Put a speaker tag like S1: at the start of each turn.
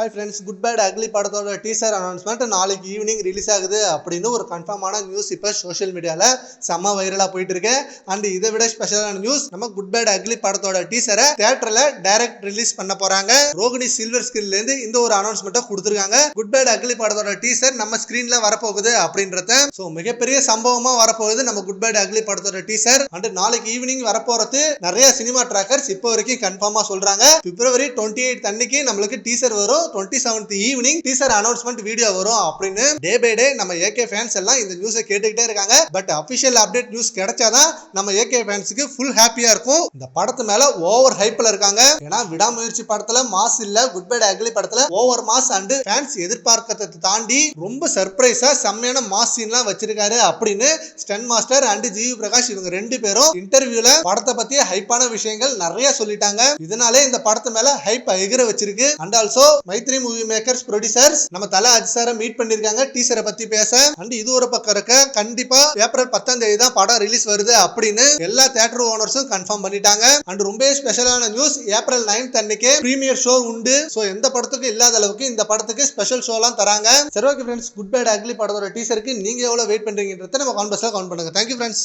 S1: Hi friends, good bad ugly படத்தோட teaser announcement நாளைக்கு evening release ஆகுது அப்படின்னு ஒரு கன்ஃபார்மான நியூஸ் இப்போ சோஷியல் மீடியாவில் செம்ம வைரலாக போயிட்டு இருக்கு. அண்ட் இதை விட ஸ்பெஷலான நியூஸ், நம்ம குட் பேட் அக்லி படத்தோட டீசரை தியேட்டர்ல டைரக்ட் ரிலீஸ் பண்ண போறாங்க. ரோகிணி சில்வர் ஸ்கிரீன்ல இருந்து இந்த ஒரு அனௌன்ஸ்மெண்ட்டை கொடுத்துருக்காங்க. குட் பேட் அக்லி படத்தோட டீசர் நம்ம ஸ்கிரீன்ல வரப்போகுது அப்படின்றத மிகப்பெரிய சம்பவமா வரப்போகுது நம்ம குட் பேட் அக்லி படத்தோட டீசர். அண்ட் நாளைக்கு ஈவினிங் வரப்போறது நிறைய சினிமா ட்ராக்கர்ஸ் இப்போ வரைக்கும் கன்ஃபார்மா சொல்றாங்க. February 28 அன்னைக்கு நம்மளுக்கு டீசர் வரும், 27th evening teaser announcement video வரும் அப்படின்னு டே பை டே நம்ம ஏகே ஃபேன்ஸ் எல்லாம் இந்த நியூஸை கேட்டுக்கிட்டே இருக்காங்க. பட் அபிஷியல் அப்டேட் நியூஸ் கிடைச்சாதான் நம்ம ஏகே ஃபேன்ஸுக்கு ஃபுல் ஹாப்பியா இருக்கும். இந்த படத்து மேல ஓவர் ஹைப்ல இருக்காங்க. ஏன்னா விடாமுயற்சி படத்துல மாஸ் இல்ல, குட் பேட் அக்லி படத்துல ஓவர் மாஸ் அண்ட் ஃபேன்ஸ் எதிர்பார்க்கறதை தாண்டி ரொம்ப சர்ப்ரைஸா செம்மையான மாஸ் சீன்லாம் வச்சிருக்காரு அப்படின்னு stun master and GV Prakash இவங்க ரெண்டு பேரும் இன்டர்வியூல படத்தை பத்தி ஹைப்பான விஷயங்கள் நிறைய சொல்லிட்டாங்க. இதனாலே இந்த படத்து மேல ஹைப் எகிர வச்சிருக்கு. And also Mythri movie makers producers நம்ம தல அஜித் சாரை மீட் பண்ணிருக்காங்க டீசரை பத்தி பேச. அண்ட் இது ஒரு பக்கம் இருக்க, கண்டிப்பா ஏப்ரல் 10ஆம் தேதி தான் படம் ரிலீஸ் வருது அப்படின்னு எல்லா தியேட்டர் ஓனர்ஸும் கன்ஃபார்ம் பண்ணிட்டாங்க. அண்ட் ரொம்ப ஸ்பெஷலான நியூஸ், ஏப்ரல் 9th அன்னைக்கு பிரீமியர் ஷோ உண்டு. சோ எந்த படத்துக்கு இல்லாத அளவுக்கு இந்த படத்துக்கு ஸ்பெஷல் ஷோலாம் தராங்க. சரி, okay friends, good bad ugly படத்தோட டீசருக்கு நீங்க எவ்வளவு வெயிட் பண்றீங்கன்றத நம்ம கான்வர்ஸ்ல கவுண்ட் பண்ணுங்க. Thank you friends.